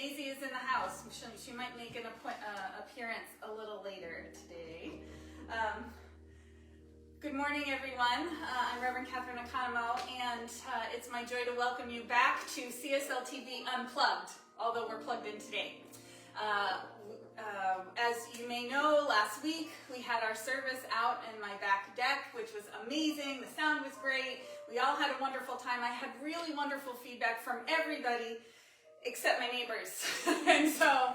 Daisy is in the house. She might make an appearance a little later today. Good morning, everyone. I'm Reverend Katherine Economou, and it's my joy to welcome you back to CSL TV Unplugged, although we're plugged in today. As you may know, last week we had our service out in my back deck, which was amazing. The sound was great. We all had a wonderful time. I had really wonderful feedback from everybody except my neighbors. And so,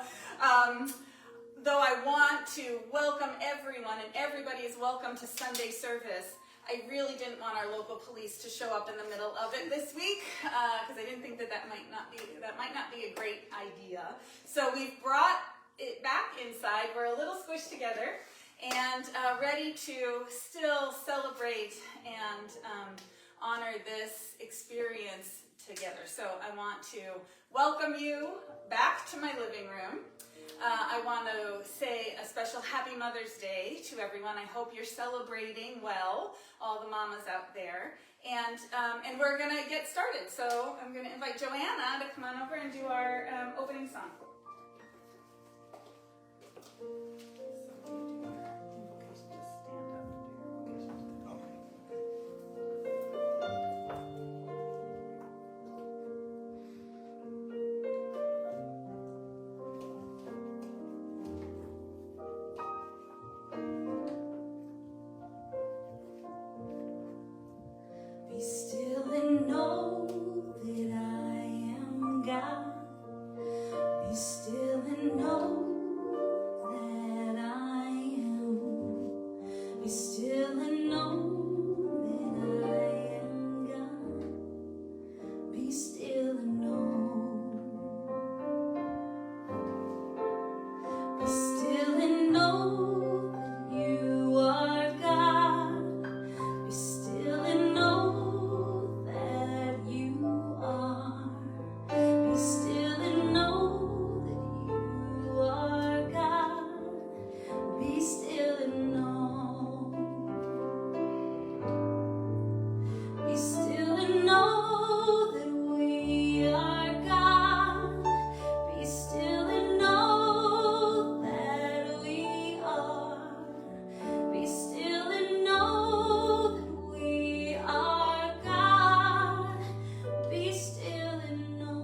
though I want to welcome everyone, and everybody is welcome to Sunday service, I really didn't want our local police to show up in the middle of it this week, because I didn't think that might not be a great idea. So we've brought it back inside. We're a little squished together and ready to still celebrate and honor this experience together. So I want to welcome you back to my living room. I want to say a special Happy Mother's Day to everyone. I hope you're celebrating well, all the mamas out there. And we're going to get started. So I'm going to invite Joanna to come on over and do our opening song. Be still and know that I am God. Be still and know that I am. Be still and know that I am God. Be still and know. Be still and know that you are God. Be still and know that you are. Be still and know that you are God. Be still and know. Be still and know that we are God. Be still and know that we are. Be still and know that we are God. Be still and know.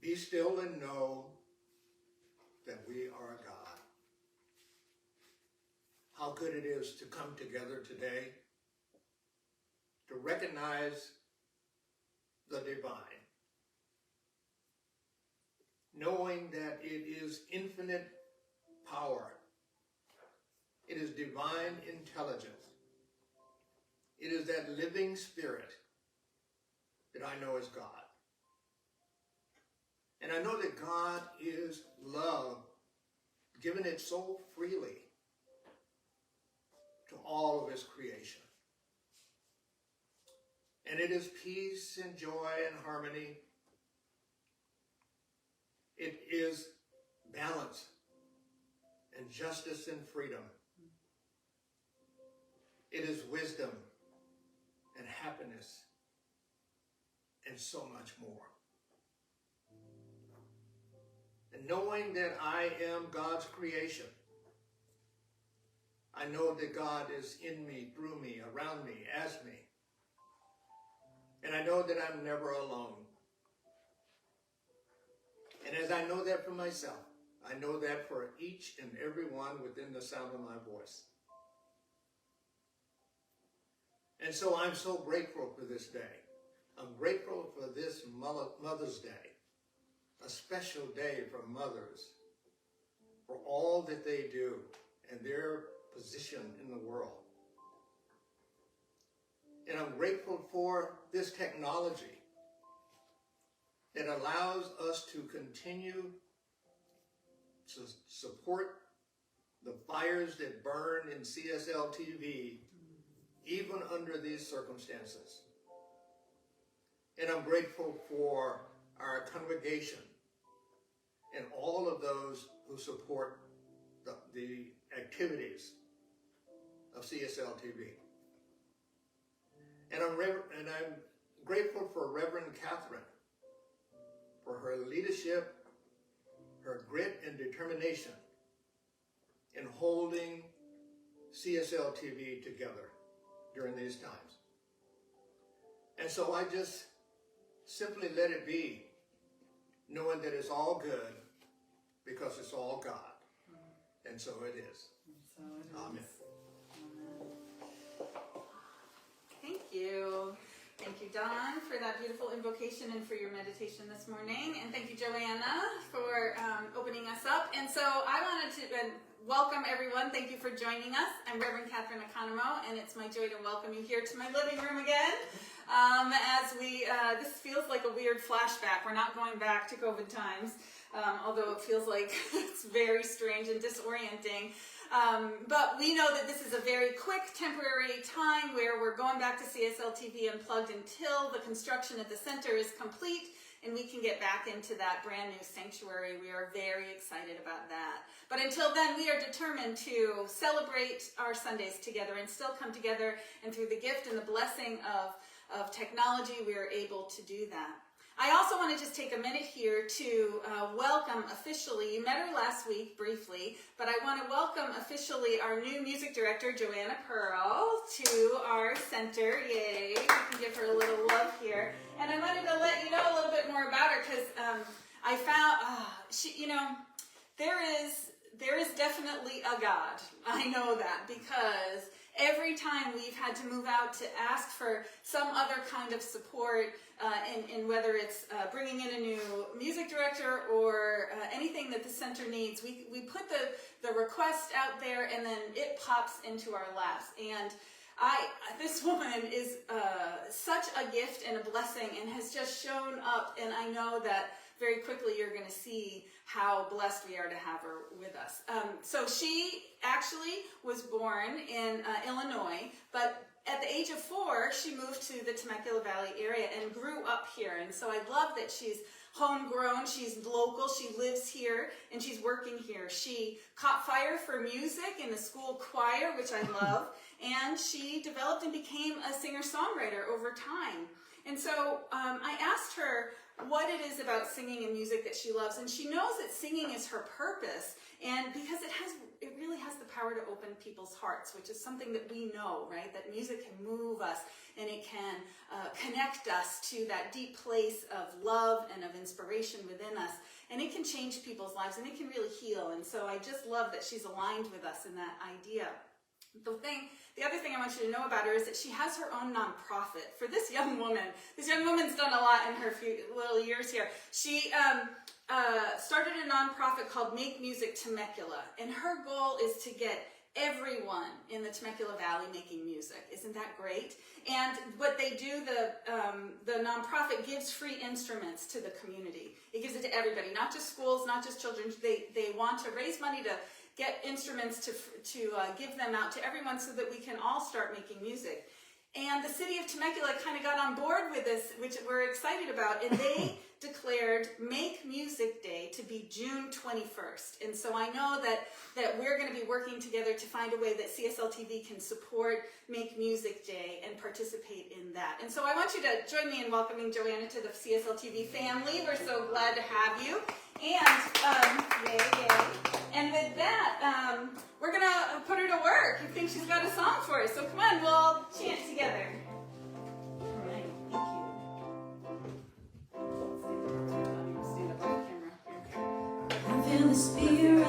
Be still and know that we are God. How good it is to come together today to recognize the divine, knowing that it is infinite power. It is divine intelligence. It is that living spirit that I know as God. And I know that God is love, given it so freely to all of his creation. And it is peace and joy and harmony. It is balance and justice and freedom. It is wisdom and happiness and so much more. And knowing that I am God's creation, I know that God is in me, through me, around me, as me. And I know that I'm never alone. And as I know that for myself, I know that for each and every one within the sound of my voice. And so I'm so grateful for this day. I'm grateful for this Mother's Day, a special day for mothers, for all that they do and their position in the world. And I'm grateful for this technology that allows us to continue to support the fires that burn in CSL TV, even under these circumstances. And I'm grateful for our congregation and all of those who support the activities of CSL TV. And I'm grateful for Reverend Katherine for her leadership, her grit and determination in holding CSL TV together during these times. And so I just simply let it be, knowing that it's all good because it's all God. And so it is. Amen. Thank you. Thank you, Don, for that beautiful invocation and for your meditation this morning. And thank you, Joanna, for opening us up. And so I wanted to welcome everyone. Thank you for joining us. I'm Reverend Katherine Economou, and it's my joy to welcome you here to my living room again. This feels like a weird flashback. We're not going back to COVID times, although it feels like it's very strange and disorienting. But we know that this is a very quick, temporary time where we're going back to CSL TV Unplugged until the construction at the center is complete and we can get back into that brand new sanctuary. We are very excited about that. But until then, we are determined to celebrate our Sundays together and still come together, and through the gift and the blessing of technology, we are able to do that. I also want to just take a minute here to welcome officially, you met her last week briefly, but I want to welcome officially our new music director, Joanna Pearl, to our center. Yay, we can give her a little love here. And I wanted to let you know a little bit more about her because I found, there is definitely a God. I know that because every time we've had to move out to ask for some other kind of support, in whether it's bringing in a new music director or anything that the center needs, we put the request out there and then it pops into our laps. And this woman is such a gift and a blessing and has just shown up, and I know that very quickly you're going to see how blessed we are to have her with us. So she actually was born in Illinois, but at the age of 4, she moved to the Temecula Valley area and grew up here. And so I love that she's homegrown, she's local, she lives here, and she's working here. She caught fire for music in the school choir, which I love, and she developed and became a singer-songwriter over time. And so I asked her what it is about singing and music that she loves, and she knows that singing is her purpose, and because it really has the power to open people's hearts, which is something that we know, right? That music can move us and it can connect us to that deep place of love and of inspiration within us, and it can change people's lives and it can really heal. And so I just love that she's aligned with us in that idea. The other thing I want you to know about her is that she has her own nonprofit. For this young woman's done a lot in her few little years here. She started a nonprofit called Make Music Temecula, and her goal is to get everyone in the Temecula Valley making music. Isn't that great? And what they do, the nonprofit gives free instruments to the community. It gives it to everybody, not just schools, not just children. They want to raise money to get instruments to give them out to everyone so that we can all start making music. And the city of Temecula kind of got on board with this, which we're excited about, and they declared Make Music Day to be June 21st. And so I know that we're going to be working together to find a way that CSL TV can support Make Music Day and participate in that. And so I want you to join me in welcoming Joanna to the CSL TV family. We're so glad to have you. And, yay. And with that, we're going to put her to work. I think she's got a song for us. So come on, we'll chant together. All right, thank you. Stand up on the camera. I feel the spirit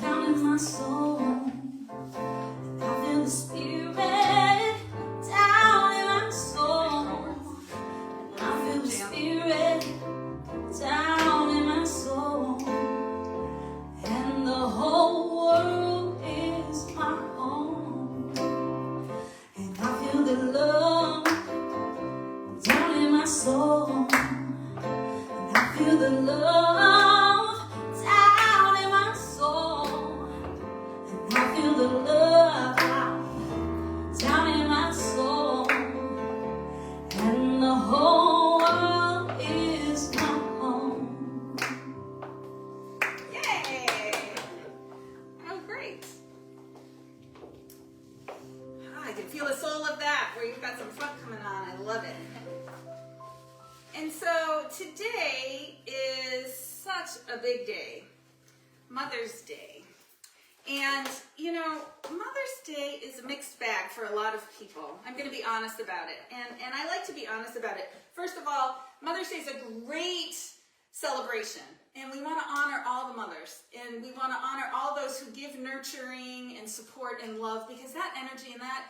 down in my soul. I feel the spirit down in my soul. I feel the spirit down in my soul. And the whole world is my home. And I feel the soul of that, where you've got some funk coming on. I love it. And so today is such a big day, Mother's Day. And, you know, Mother's Day is a mixed bag for a lot of people. I'm going to be honest about it. And I like to be honest about it. First of all, Mother's Day is a great celebration. And we want to honor all the mothers. And we want to honor all those who give nurturing and support and love, because that energy and that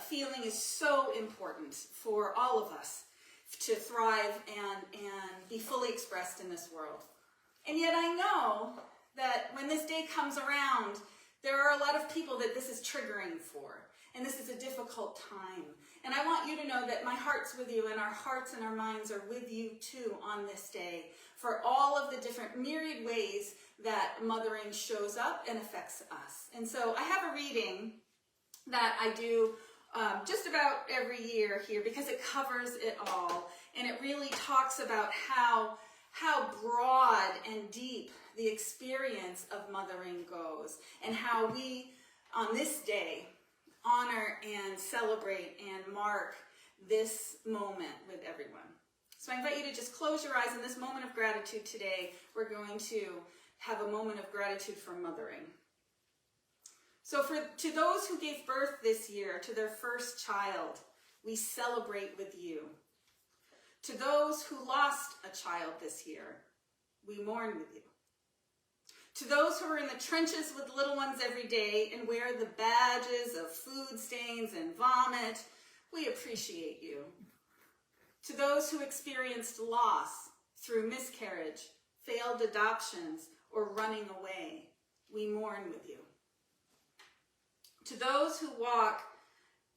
feeling is so important for all of us to thrive and be fully expressed in this world. And yet I know that when this day comes around, there are a lot of people that this is triggering for. And this is a difficult time. And I want you to know that my heart's with you, and our hearts and our minds are with you too on this day, for all of the different myriad ways that mothering shows up and affects us. And so I have a reading that I do just about every year here, because it covers it all. And it really talks about how broad and deep the experience of mothering goes, and how we, on this day, honor and celebrate and mark this moment with everyone. So I invite you to just close your eyes in this moment of gratitude today. We're going to have a moment of gratitude for mothering. So to those who gave birth this year to their first child, we celebrate with you. To those who lost a child this year, we mourn with you. To those who are in the trenches with little ones every day and wear the badges of food stains and vomit, we appreciate you. To those who experienced loss through miscarriage, failed adoptions, or running away, we mourn with you. To those who walk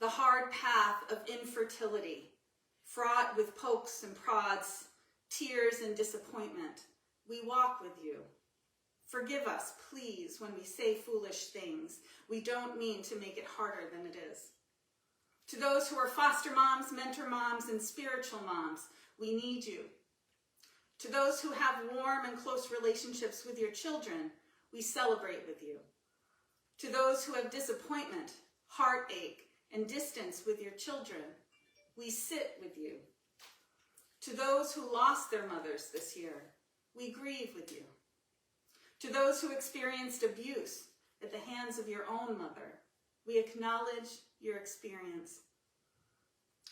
the hard path of infertility, fraught with pokes and prods, tears and disappointment, we walk with you. Forgive us, please, when we say foolish things. We don't mean to make it harder than it is. To those who are foster moms, mentor moms, and spiritual moms, we need you. To those who have warm and close relationships with your children, we celebrate with you. To those who have disappointment, heartache, and distance with your children, we sit with you. To those who lost their mothers this year, we grieve with you. To those who experienced abuse at the hands of your own mother, we acknowledge your experience.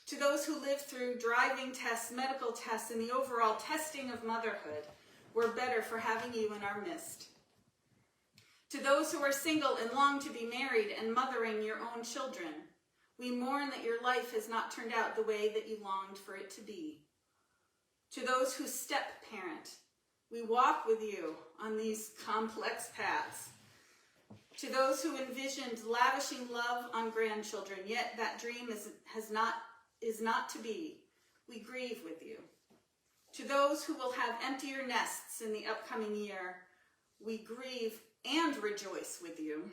To those who lived through driving tests, medical tests, and the overall testing of motherhood, we're better for having you in our midst. To those who are single and long to be married and mothering your own children, we mourn that your life has not turned out the way that you longed for it to be. To those who step-parent, we walk with you on these complex paths. To those who envisioned lavishing love on grandchildren, yet that dream is not to be, we grieve with you. To those who will have emptier nests in the upcoming year, we grieve and rejoice with you.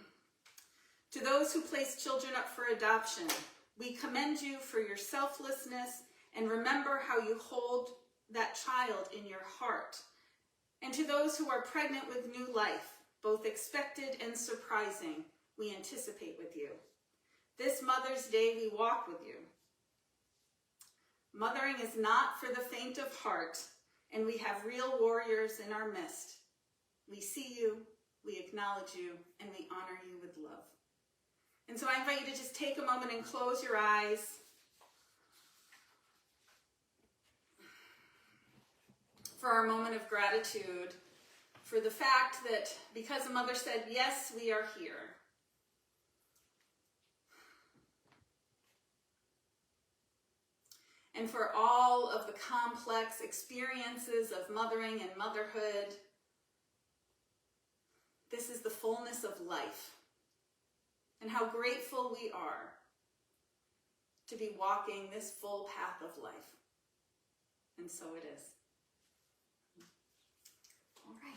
To those who place children up for adoption, we commend you for your selflessness and remember how you hold that child in your heart. And to those who are pregnant with new life, both expected and surprising, we anticipate with you. This Mother's Day, we walk with you. Mothering is not for the faint of heart, and we have real warriors in our midst. We see you, we acknowledge you, and we honor you with love. And so I invite you to just take a moment and close your eyes. For our moment of gratitude, for the fact that because a mother said, yes, we are here. And for all of the complex experiences of mothering and motherhood, this is the fullness of life. And how grateful we are to be walking this full path of life. And so it is. All right.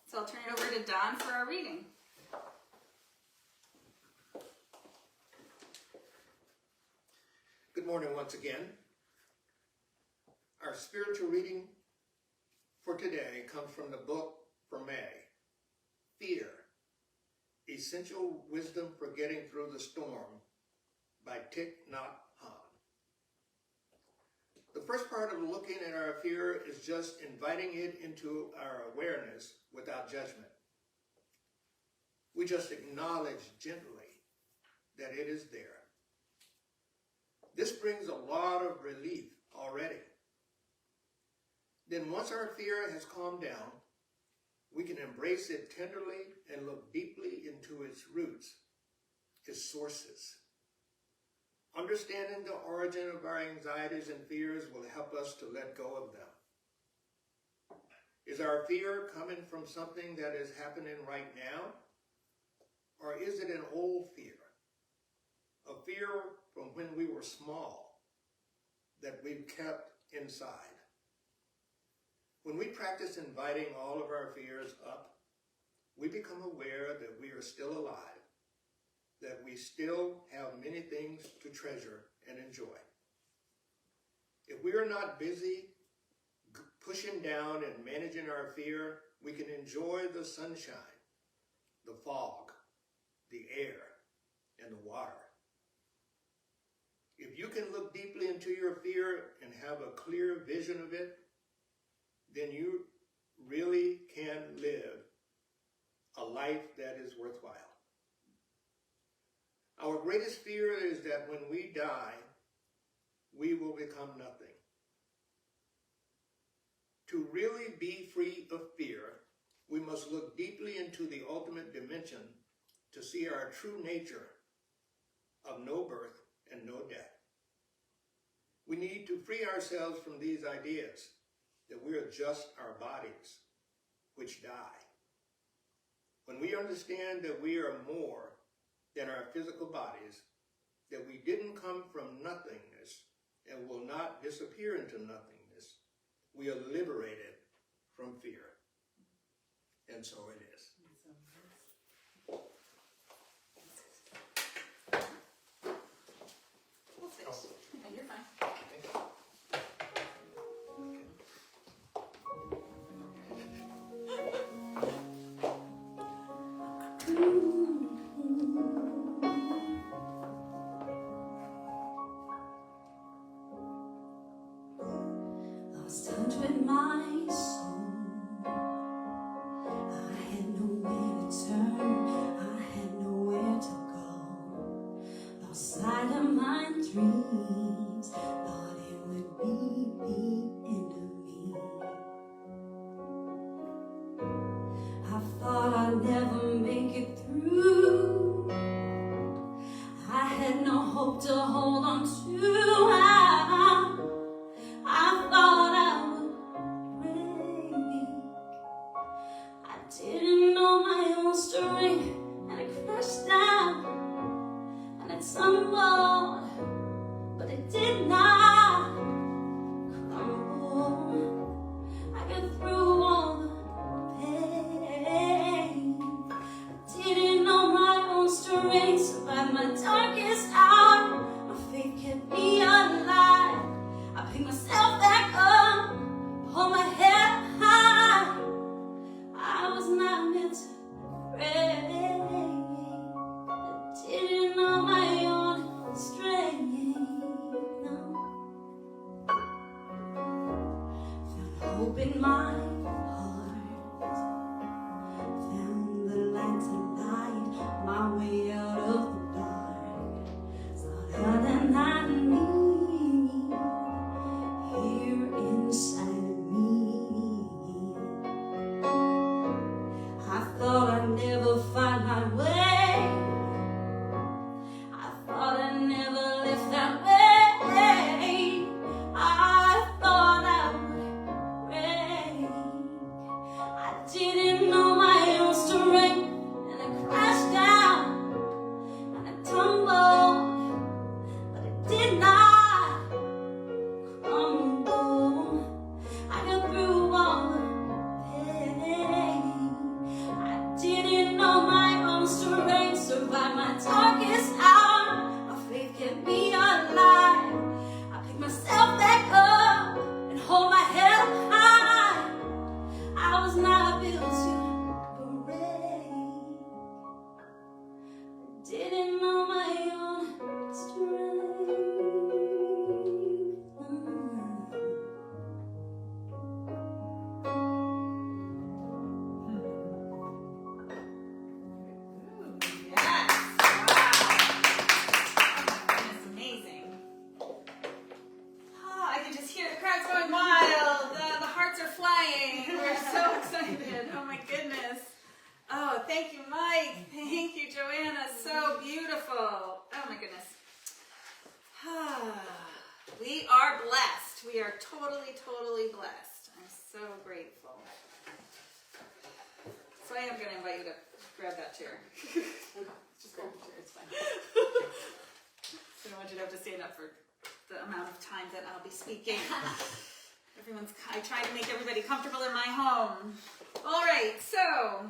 So I'll turn it over to Don for our reading. Good morning once again. Our spiritual reading for today comes from the book for May, Fear Essential Wisdom for Getting Through the Storm by Thich Nhat Hanh. The first part of looking at our fear is just inviting it into our awareness without judgment. We just acknowledge gently that it is there. This brings a lot of relief already. Then once our fear has calmed down, we can embrace it tenderly and look deeply into its roots, its sources. Understanding the origin of our anxieties and fears will help us to let go of them. Is our fear coming from something that is happening right now? Or is it an old fear? A fear from when we were small that we've kept inside. When we practice inviting all of our fears up, we become aware that we are still alive, that we still have many things to treasure and enjoy. If we are not busy pushing down and managing our fear, we can enjoy the sunshine, the fog, the air, and the water. If you can look deeply into your fear and have a clear vision of it, then you really can live a life that is worthwhile. Our greatest fear is that when we die, we will become nothing. To really be free of fear, we must look deeply into the ultimate dimension to see our true nature of no birth and no death. We need to free ourselves from these ideas that we are just our bodies, which die. When we understand that we are more than our physical bodies, that we didn't come from nothingness and will not disappear into nothingness, we are liberated from fear. And so it is. We'll sit. And you're fine. Lost touch with my soul. I had nowhere to turn. I had nowhere to go. Lost sight of my dreams. Thought it would be the end of me. I thought I'd never make it through. I had no hope to hold on to. I thought I would break. I didn't know my own strength, and I crashed down, and it tumbled, but it did not crumble. I got through all the pain. I didn't know my own strength, survived my darkest hour. My faith kept me alive. I pick myself back up, hold my head high. I was not meant to break. I didn't know my own strength. No. Thank you, Mike. Thank you, Joanna. So beautiful. Oh my goodness. We are blessed. We are totally, totally blessed. I'm so grateful. So I am going to invite you to grab that chair. Just grab the chair, it's fine. I don't want you to have to stand up for the amount of time that I'll be speaking. I try to make everybody comfortable in my home. All right, so,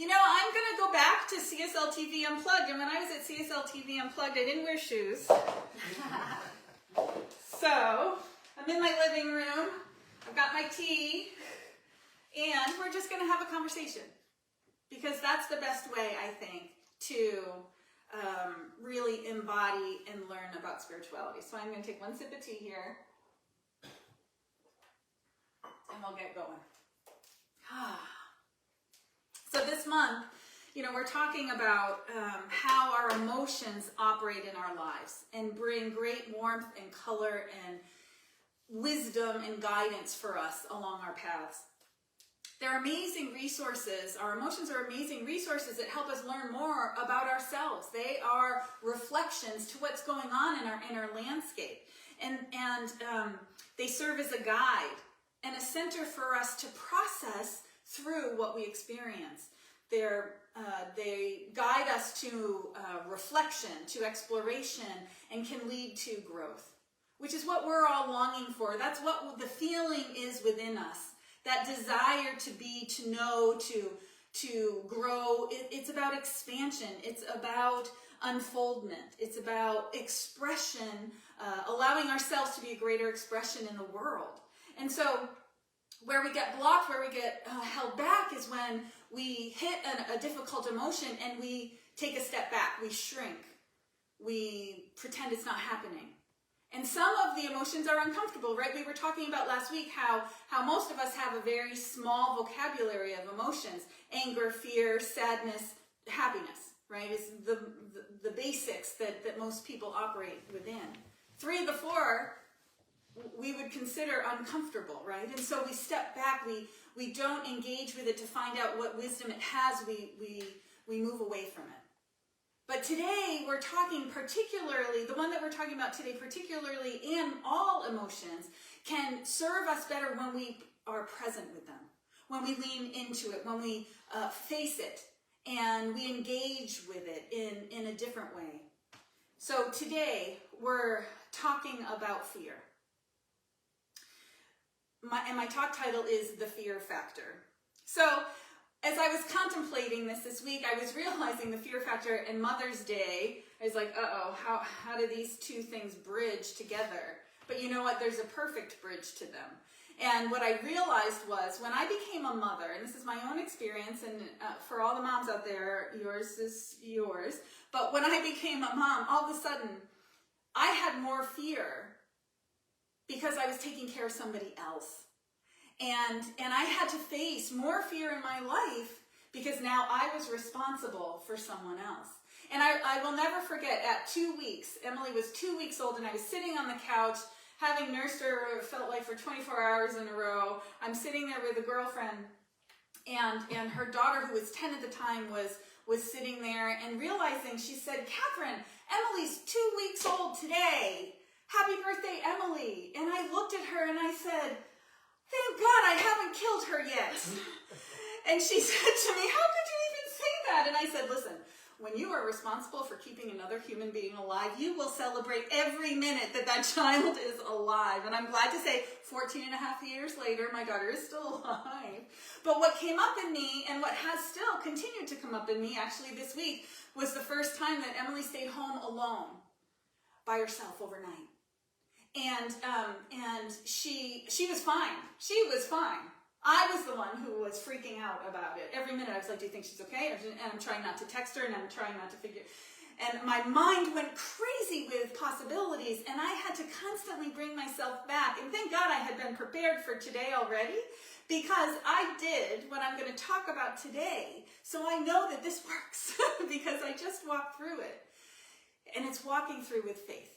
I'm going to go back to CSL TV Unplugged. And when I was at CSL TV Unplugged, I didn't wear shoes. So, I'm in my living room. I've got my tea. And we're just going to have a conversation. Because that's the best way, I think, to really embody and learn about spirituality. So I'm going to take one sip of tea here. And we'll get going. So this month, we're talking about how our emotions operate in our lives and bring great warmth and color and wisdom and guidance for us along our paths. They're amazing resources. Our emotions are amazing resources that help us learn more about ourselves. They are reflections to what's going on in our inner landscape. And they serve as a guide and a center for us to process through what we experience. They guide us to reflection, to exploration, and can lead to growth, which is what we're all longing for. That's what the feeling is within us. That desire to be, to know, to grow. It's about expansion. It's about unfoldment. It's about expression, allowing ourselves to be a greater expression in the world. And so where we get blocked, where we get held back is when we hit a difficult emotion and we take a step back. We shrink. We pretend it's not happening. And some of the emotions are uncomfortable, right? We were talking about last week how most of us have a very small vocabulary of emotions. Anger, fear, sadness, happiness, right? It's the basics that most people operate within. 3 of the 4 we would consider uncomfortable, right? And so we step back, we don't engage with it to find out what wisdom it has, we move away from it. But today we're talking particularly, the one that we're talking about today particularly, and all emotions can serve us better when we are present with them, when we lean into it, when we face it, and we engage with it in a different way. So today we're talking about fear. My talk title is The Fear Factor. So as I was contemplating this week, I was realizing the fear factor and Mother's Day. I was like, how do these two things bridge together? But you know what? There's a perfect bridge to them. And what I realized was when I became a mother, and this is my own experience, and for all the moms out there, yours is yours. But when I became a mom, all of a sudden, I had more fear because I was taking care of somebody else. And I had to face more fear in my life because now I was responsible for someone else. And I will never forget, at 2 weeks, Emily was 2 weeks old, and I was sitting on the couch having nursed her, felt like for 24 hours in a row. I'm sitting there with a girlfriend, and her daughter, who was 10 at the time, was sitting there, and realizing, she said, "Katherine, Emily's 2 weeks old today. Happy birthday, Emily." And I looked at her and I said, "Thank God I haven't killed her yet." And she said to me, "How could you even say that?" And I said, "Listen, when you are responsible for keeping another human being alive, you will celebrate every minute that child is alive." And I'm glad to say 14 and a half years later, my daughter is still alive. But what came up in me, and what has still continued to come up in me actually this week, was the first time that Emily stayed home alone by herself overnight. And she was fine. She was fine. I was the one who was freaking out about it. Every minute I was like, "Do you think she's okay?" And I'm trying not to text her, and I'm trying not to figure. And my mind went crazy with possibilities, and I had to constantly bring myself back. And thank God I had been prepared for today already, because I did what I'm going to talk about today. So I know that this works because I just walked through it. And it's walking through with faith.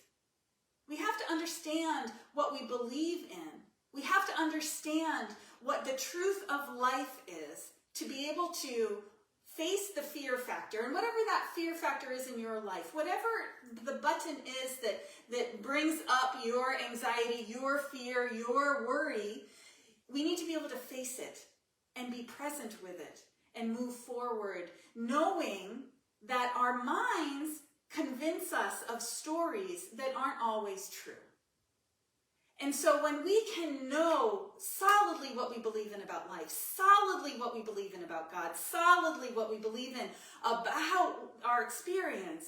We have to understand what we believe in. We have to understand what the truth of life is to be able to face the fear factor, and whatever that fear factor is in your life, whatever the button is that brings up your anxiety, your fear, your worry, we need to be able to face it and be present with it and move forward, knowing that our minds convince us of stories that aren't always true. And so when we can know solidly what we believe in about life, solidly what we believe in about God, solidly what we believe in about our experience,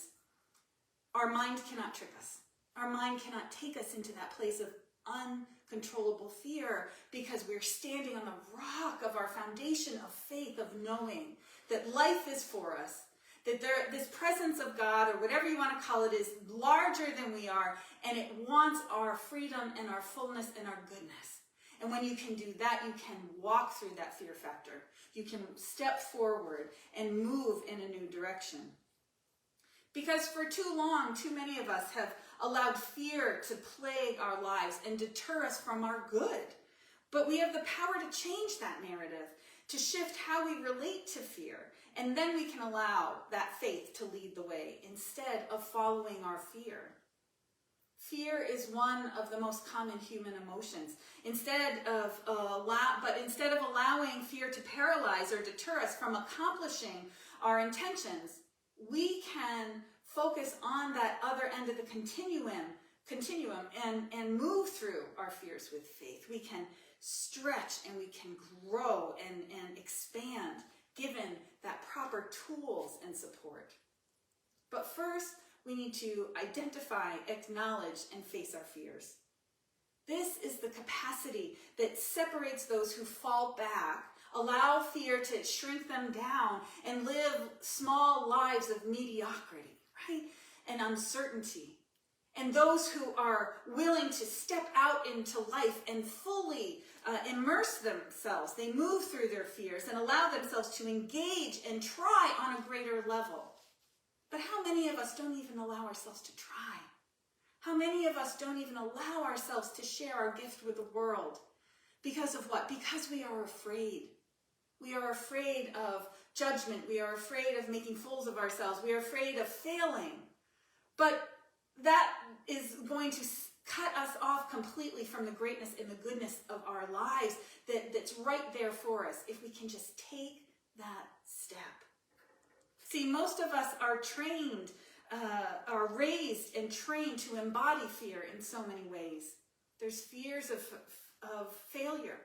our mind cannot trick us. Our mind cannot take us into that place of uncontrollable fear, because we're standing on the rock of our foundation of faith, of knowing that life is for us, that this presence of God, or whatever you want to call it, is larger than we are, and it wants our freedom and our fullness and our goodness. And when you can do that, you can walk through that fear factor. You can step forward and move in a new direction. Because for too long, too many of us have allowed fear to plague our lives and deter us from our good. But we have the power to change that narrative, to shift how we relate to fear. And then we can allow that faith to lead the way instead of following our fear. Fear is one of the most common human emotions. Instead of allowing fear to paralyze or deter us from accomplishing our intentions, we can focus on that other end of the continuum and move through our fears with faith. We can stretch and we can grow and expand, given that proper tools and support. But first, we need to identify, acknowledge, and face our fears. This is the capacity that separates those who fall back, allow fear to shrink them down, and live small lives of mediocrity, right? And uncertainty. And those who are willing to step out into life and fully immerse themselves. They move through their fears and allow themselves to engage and try on a greater level. But how many of us don't even allow ourselves to try? How many of us don't even allow ourselves to share our gift with the world? Because of what? Because we are afraid. We are afraid of judgment. We are afraid of making fools of ourselves. We are afraid of failing. But that is going to cut us off completely from the greatness and the goodness of our lives that's right there for us if we can just take that step. See, most of us are trained, are raised and trained to embody fear in so many ways. There's fears of failure,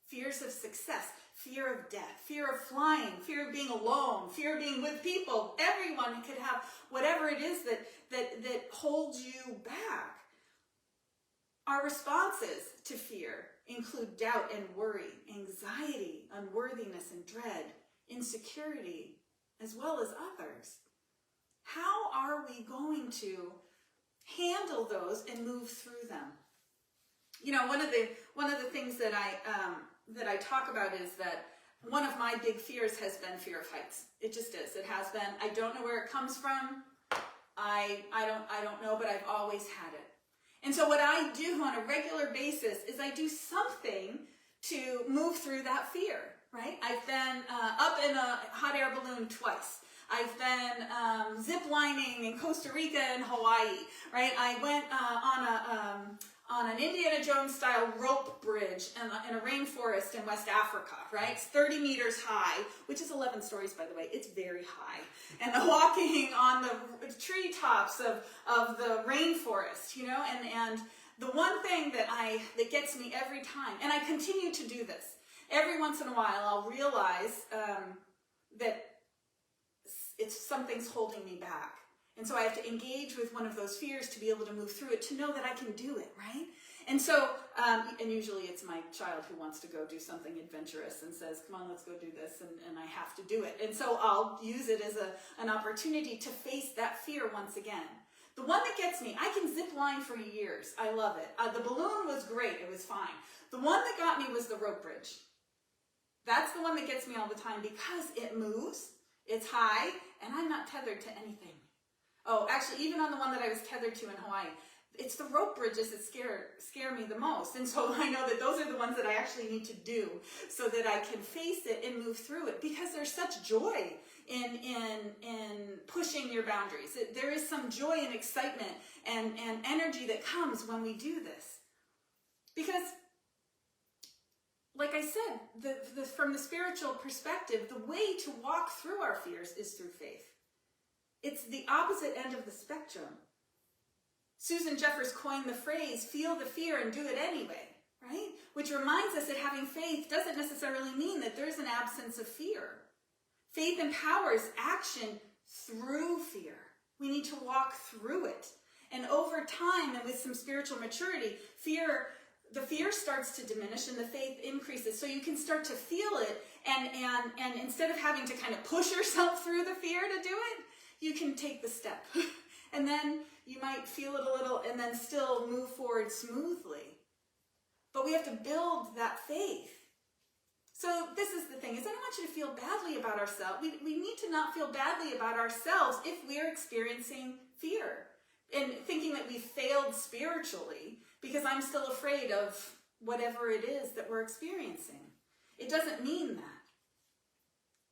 fears of success, fear of death, fear of flying, fear of being alone, fear of being with people. Everyone could have whatever it is that holds you back. Our responses to fear include doubt and worry, anxiety, unworthiness and dread, insecurity, as well as others. How are we going to handle those and move through them? You know, one of the things that I talk about is that one of my big fears has been fear of heights. It just is. It has been. I don't know where it comes from. I don't know, but I've always had it. And so what I do on a regular basis is I do something to move through that fear, right? I've been up in a hot air balloon twice. I've been zip lining in Costa Rica and Hawaii, right? I went on an Indiana Jones style rope bridge in a rainforest in West Africa, right? It's 30 meters high, which is 11 stories, by the way. It's very high. And walking on the treetops of the rainforest, you know, and the one thing that gets me every time, and I continue to do this, every once in a while I'll realize that something's holding me back. And so I have to engage with one of those fears to be able to move through it, to know that I can do it, right? And so, and usually it's my child who wants to go do something adventurous and says, come on, let's go do this, and I have to do it. And so I'll use it as an opportunity to face that fear once again. The one that gets me, I can zip line for years. I love it. The balloon was great. It was fine. The one that got me was the rope bridge. That's the one that gets me all the time because it moves, it's high, and I'm not tethered to anything. Oh, actually, even on the one that I was tethered to in Hawaii, it's the rope bridges that scare me the most. And so I know that those are the ones that I actually need to do so that I can face it and move through it, because there's such joy in pushing your boundaries. There is some joy and excitement and energy that comes when we do this. Because, like I said, from the spiritual perspective, the way to walk through our fears is through faith. It's the opposite end of the spectrum. Susan Jeffers coined the phrase, feel the fear and do it anyway, right? Which reminds us that having faith doesn't necessarily mean that there's an absence of fear. Faith empowers action through fear. We need to walk through it. And over time, and with some spiritual maturity, the fear starts to diminish and the faith increases. So you can start to feel it, and instead of having to kind of push yourself through the fear to do it, you can take the step. And then you might feel it a little and then still move forward smoothly. But we have to build that faith. So this is the thing, is I don't want you to feel badly about ourselves. We need to not feel badly about ourselves if we're experiencing fear and thinking that we failed spiritually because I'm still afraid of whatever it is that we're experiencing. It doesn't mean that.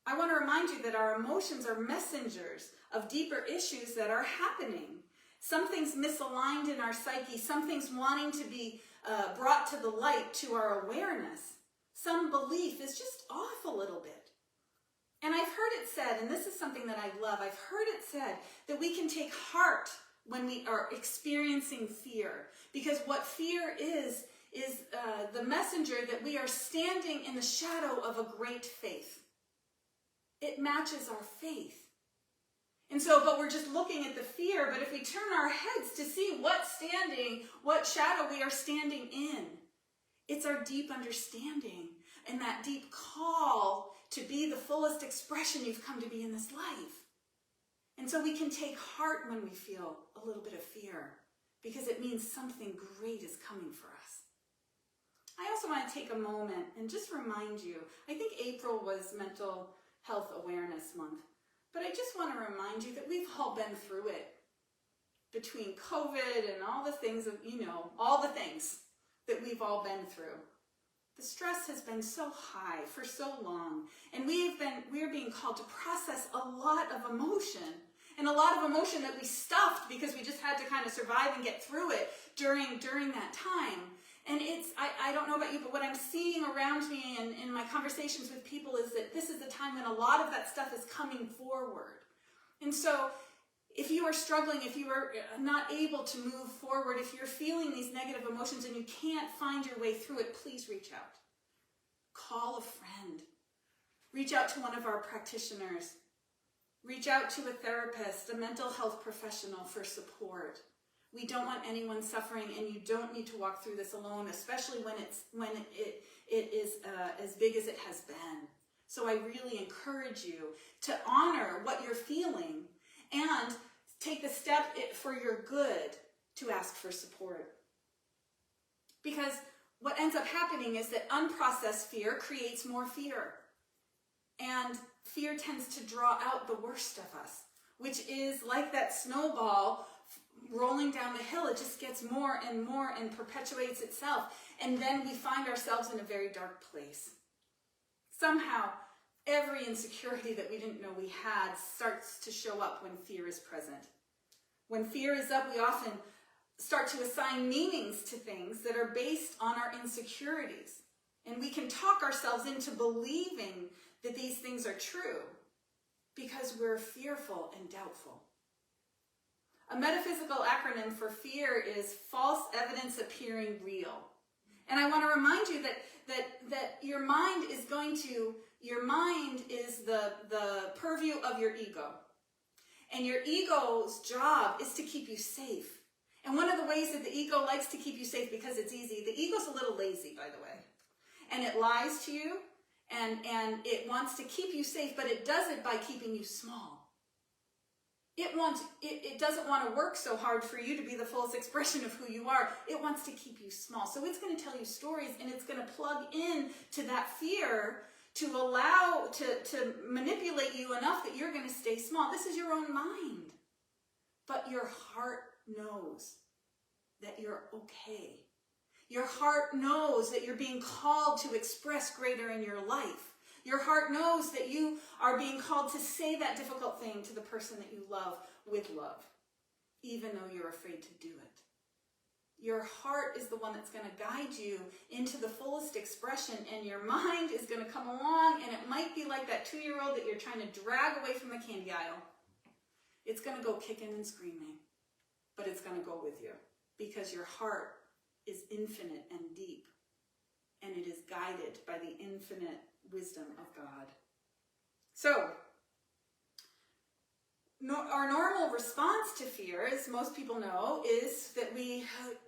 I want to remind you that our emotions are messengers of deeper issues that are happening. Something's misaligned in our psyche. Something's wanting to be brought to the light, to our awareness. Some belief is just off a little bit. And I've heard it said, and this is something that I love, I've heard it said that we can take heart when we are experiencing fear. Because what fear is the messenger that we are standing in the shadow of a great faith. It matches our faith. And so, but we're just looking at the fear, but if we turn our heads to see what shadow we are standing in, it's our deep understanding and that deep call to be the fullest expression you've come to be in this life. And so we can take heart when we feel a little bit of fear, because it means something great is coming for us. I also want to take a moment and just remind you, I think April was Mental Health Awareness Month, but I just want to remind you that we've all been through it. Between COVID and all the things, all the things that we've all been through. The stress has been so high for so long, and we're being called to process a lot of emotion, and a lot of emotion that we stuffed because we just had to kind of survive and get through it during that time. And I don't know about you, but what I'm seeing around me and in my conversations with people is that this is the time when a lot of that stuff is coming forward. And so if you are struggling, if you are not able to move forward, if you're feeling these negative emotions and you can't find your way through it, please reach out. Call a friend. Reach out to one of our practitioners. Reach out to a therapist, a mental health professional for support. We don't want anyone suffering, and you don't need to walk through this alone, especially when it is as big as it has been. So I really encourage you to honor what you're feeling and take the step for your good to ask for support. Because what ends up happening is that unprocessed fear creates more fear. And fear tends to draw out the worst of us, which is like that snowball rolling down the hill. It just gets more and more and perpetuates itself. And then we find ourselves in a very dark place. Somehow, every insecurity that we didn't know we had starts to show up when fear is present. When fear is up, we often start to assign meanings to things that are based on our insecurities. And we can talk ourselves into believing that these things are true because we're fearful and doubtful. A metaphysical acronym for fear is false evidence appearing real. And I want to remind you that your mind is the purview of your ego. And your ego's job is to keep you safe. And one of the ways that the ego likes to keep you safe, because it's easy, the ego's a little lazy, by the way. And it lies to you, and it wants to keep you safe, but it does it by keeping you small. It doesn't want to work so hard for you to be the fullest expression of who you are. It wants to keep you small. So it's going to tell you stories, and it's going to plug in to that fear to allow, to manipulate you enough that you're going to stay small. This is your own mind. But your heart knows. that you're okay. Your heart knows that you're being called to express greater in your life. Your heart knows that you are being called to say that difficult thing to the person that you love with love, even though you're afraid to do it. Your heart is the one that's going to guide you into the fullest expression, and your mind is going to come along, and it might be like that 2-year-old that you're trying to drag away from the candy aisle. It's going to go kicking and screaming, but it's going to go with you because your heart is infinite and deep, and it is guided by the infinite wisdom of God. So, our normal response to fear, as most people know, is that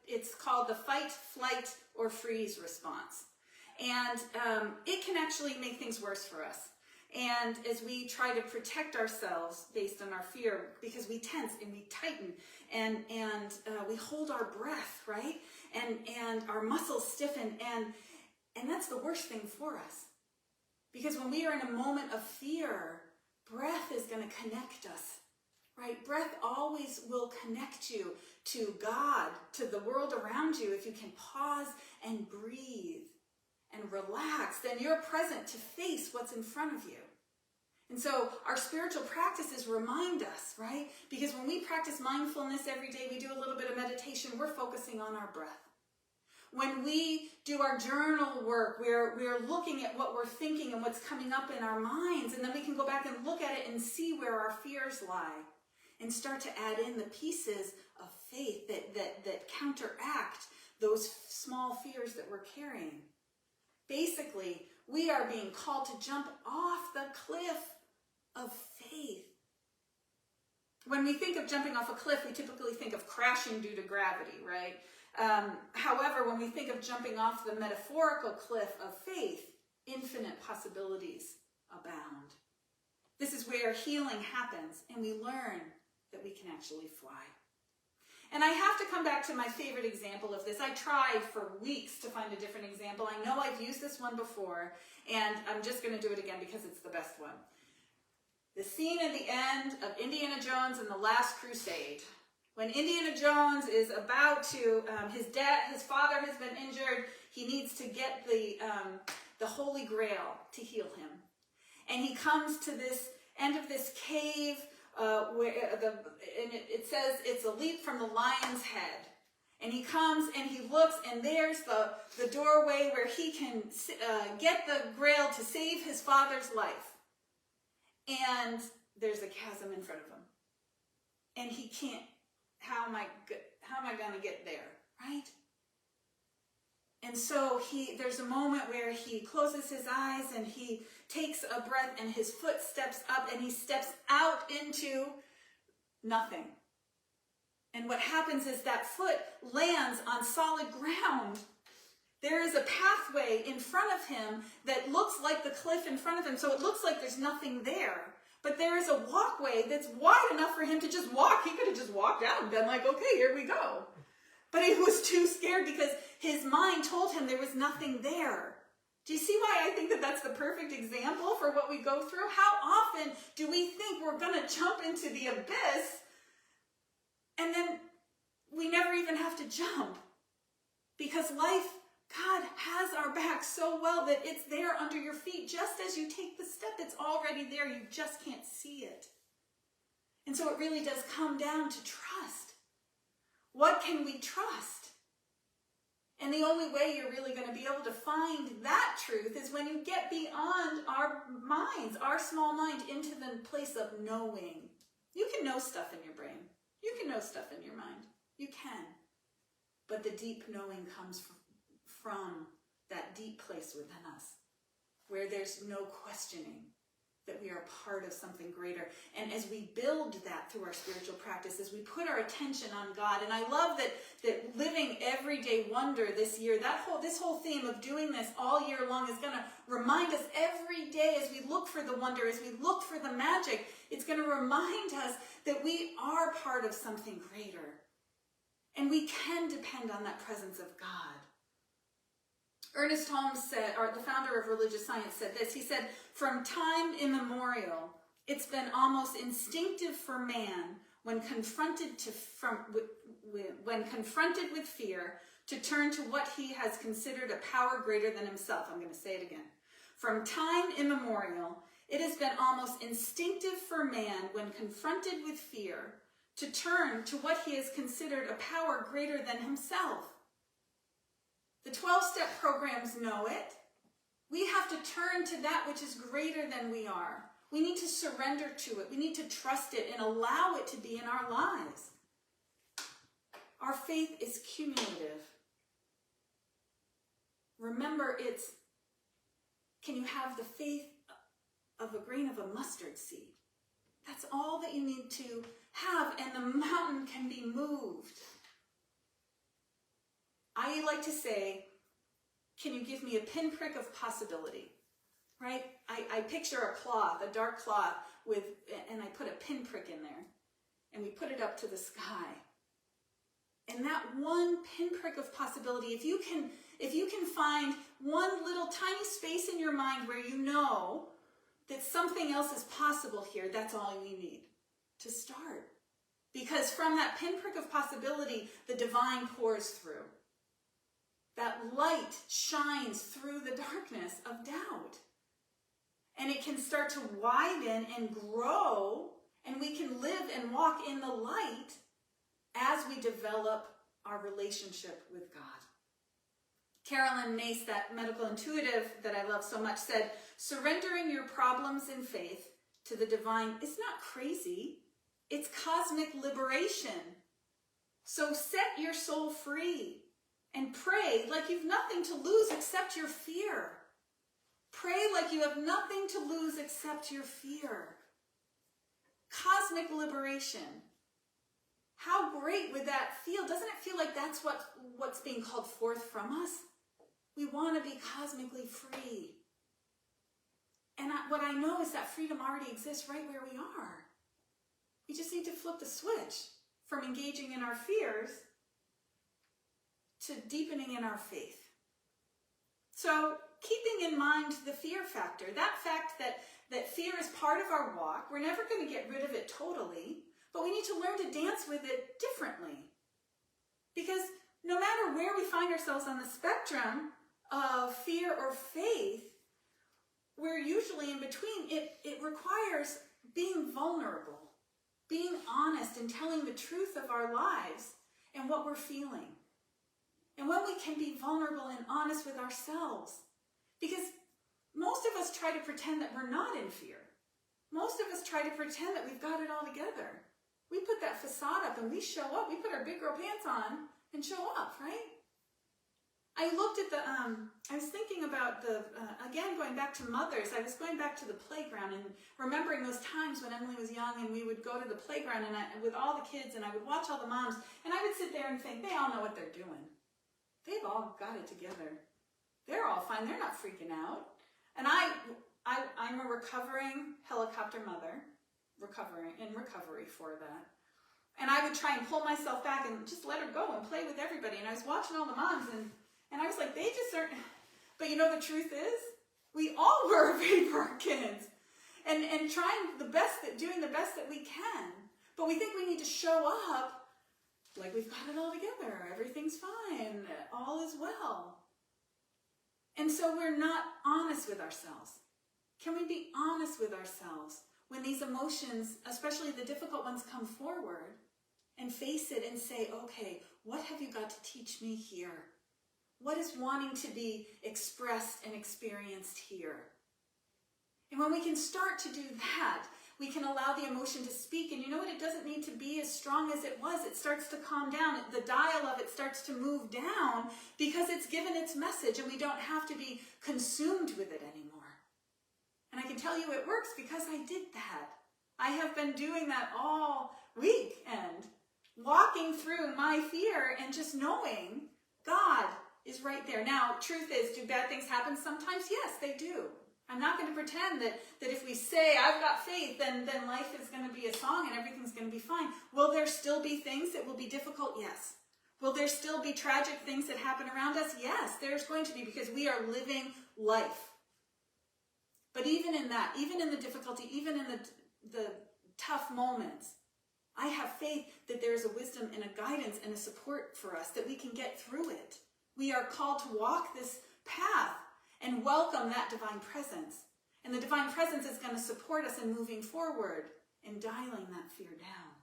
it's called the fight, flight, or freeze response. And it can actually make things worse for us. And as we try to protect ourselves based on our fear, because we tense and we tighten and we hold our breath, right? And our muscles stiffen, and that's the worst thing for us. Because when we are in a moment of fear, breath is going to connect us, right? Breath always will connect you to God, to the world around you. If you can pause and breathe and relax, then you're present to face what's in front of you. And so our spiritual practices remind us, right? Because when we practice mindfulness every day, we do a little bit of meditation, we're focusing on our breath. When we do our journal work, we're looking at what we're thinking and what's coming up in our minds, and then we can go back and look at it and see where our fears lie and start to add in the pieces of faith that counteract those small fears that we're carrying. Basically, we are being called to jump off the cliff of faith. When we think of jumping off a cliff, we typically think of crashing due to gravity, right? However, when we think of jumping off the metaphorical cliff of faith, infinite possibilities abound. This is where healing happens, and we learn that we can actually fly. And I have to come back to my favorite example of this. I tried for weeks to find a different example. I know I've used this one before, and I'm just going to do it again because it's the best one. The scene at the end of Indiana Jones and the Last Crusade. When Indiana Jones is about to, his father has been injured. He needs to get the Holy Grail to heal him. And he comes to this end of this cave it says it's a leap from the lion's head. And he comes and he looks, and there's the doorway where he can get the Grail to save his father's life. And there's a chasm in front of him. And he can't. How am I going to get there, right? And so there's a moment where he closes his eyes and he takes a breath, and his foot steps up and he steps out into nothing. And what happens is that foot lands on solid ground. There is a pathway in front of him that looks like the cliff in front of him, so it looks like there's nothing there. But there is a walkway that's wide enough for him to just walk. He could have just walked out and been like, okay, here we go. But he was too scared because his mind told him there was nothing there. Do you see why I think that that's the perfect example for what we go through? How often do we think we're going to jump into the abyss and then we never even have to jump? Because life, God has our back so well that it's there under your feet. Just as you take the step, it's already there. You just can't see it. And so it really does come down to trust. What can we trust? And the only way you're really going to be able to find that truth is when you get beyond our minds, our small mind, into the place of knowing. You can know stuff in your brain. You can know stuff in your mind. You can. But the deep knowing comes from that deep place within us, where there's no questioning that we are part of something greater. And as we build that through our spiritual practice, as we put our attention on God, and I love that living everyday wonder this year, this whole theme of doing this all year long is going to remind us every day as we look for the wonder, as we look for the magic, it's going to remind us that we are part of something greater. And we can depend on that presence of God. Ernest Holmes said, or the founder of religious science, said this. He said, from time immemorial, it's been almost instinctive for man, when confronted with fear, to turn to what he has considered a power greater than himself. I'm going to say it again. From time immemorial, it has been almost instinctive for man, when confronted with fear, to turn to what he has considered a power greater than himself. The 12-step programs know it. We have to turn to that which is greater than we are. We need to surrender to it. We need to trust it and allow it to be in our lives. Our faith is cumulative. Remember, can you have the faith of a grain of a mustard seed? That's all that you need to have, and the mountain can be moved. I like to say, can you give me a pinprick of possibility? Right? I picture a cloth, a dark cloth, and I put a pinprick in there, and we put it up to the sky. And that one pinprick of possibility, if you can find one little tiny space in your mind where you know that something else is possible here, that's all you need to start. Because from that pinprick of possibility, the divine pours through. That light shines through the darkness of doubt. And it can start to widen and grow, and we can live and walk in the light as we develop our relationship with God. Carolyn Nace, that medical intuitive that I love so much, said, surrendering your problems in faith to the divine is not crazy. It's cosmic liberation. So set your soul free and pray like you've nothing to lose except your fear. Pray like you have nothing to lose except your fear. Cosmic liberation. How great would that feel? Doesn't it feel like that's what's being called forth from us? We want to be cosmically free. And what I know is that freedom already exists right where we are. We just need to flip the switch from engaging in our fears to deepening in our faith. So keeping in mind the fear factor, that fact that fear is part of our walk, we're never going to get rid of it totally, but we need to learn to dance with it differently. Because no matter where we find ourselves on the spectrum of fear or faith, we're usually in between. It requires being vulnerable, being honest, and telling the truth of our lives and what we're feeling. And when we can be vulnerable and honest with ourselves, because most of us try to pretend that we're not in fear. Most of us try to pretend that we've got it all together. We put that facade up and we show up. We put our big girl pants on and show up, right? I looked at I was thinking about again, going back to mothers, I was going back to the playground and remembering those times when Emily was young and we would go to the playground with all the kids, and I would watch all the moms, and I would sit there and think, they all know what they're doing. They've all got it together. They're all fine. They're not freaking out. And I'm a recovering helicopter mother, in recovery for that. And I would try and pull myself back and just let her go and play with everybody. And I was watching all the moms, and I was like, they just aren't. But you know, the truth is, we all were afraid for our kids. And trying doing the best that we can. But we think we need to show up like we've got it all together. Everything's fine. All is well. And so we're not honest with ourselves. Can we be honest with ourselves when these emotions, especially the difficult ones, come forward, and face it and say, okay, what have you got to teach me here? What is wanting to be expressed and experienced here? And when we can start to do that, we can allow the emotion to speak. And you know what? It doesn't need to be as strong as it was. It starts to calm down. The dial of it starts to move down because it's given its message, and we don't have to be consumed with it anymore. And I can tell you it works because I did that. I have been doing that all week and walking through my fear and just knowing God is right there. Now, truth is, do bad things happen sometimes? Yes, they do. I'm not going to pretend that if we say, I've got faith, then life is going to be a song and everything's going to be fine. Will there still be things that will be difficult? Yes. Will there still be tragic things that happen around us? Yes, there's going to be, because we are living life. But even in that, even in the difficulty, even in the tough moments, I have faith that there is a wisdom and a guidance and a support for us, that we can get through it. We are called to walk this path and welcome that divine presence. And the divine presence is going to support us in moving forward and dialing that fear down.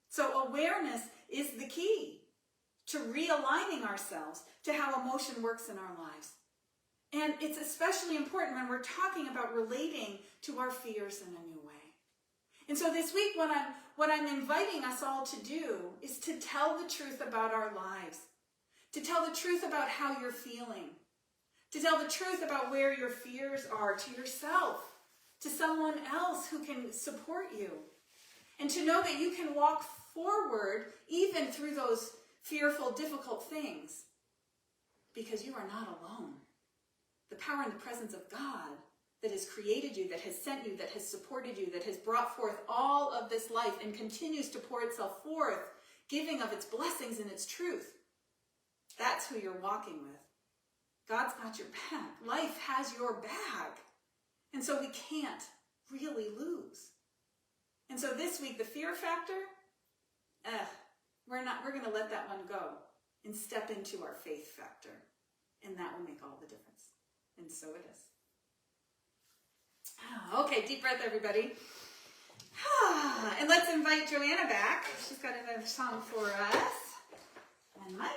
So awareness is the key to realigning ourselves to how emotion works in our lives. And it's especially important when we're talking about relating to our fears in a new way. And so this week, what I'm inviting us all to do is to tell the truth about our lives, to tell the truth about how you're feeling, to tell the truth about where your fears are to yourself, to someone else who can support you, and to know that you can walk forward even through those fearful, difficult things, because you are not alone. The power and the presence of God that has created you, that has sent you, that has supported you, that has brought forth all of this life and continues to pour itself forth, giving of its blessings and its truth. That's who you're walking with. God's got your back. Life has your back. And so we can't really lose. And so this week, the fear factor, we're going to let that one go and step into our faith factor. And that will make all the difference. And so it is. Okay, deep breath, everybody. And let's invite Joanna back. She's got another song for us. And Mike.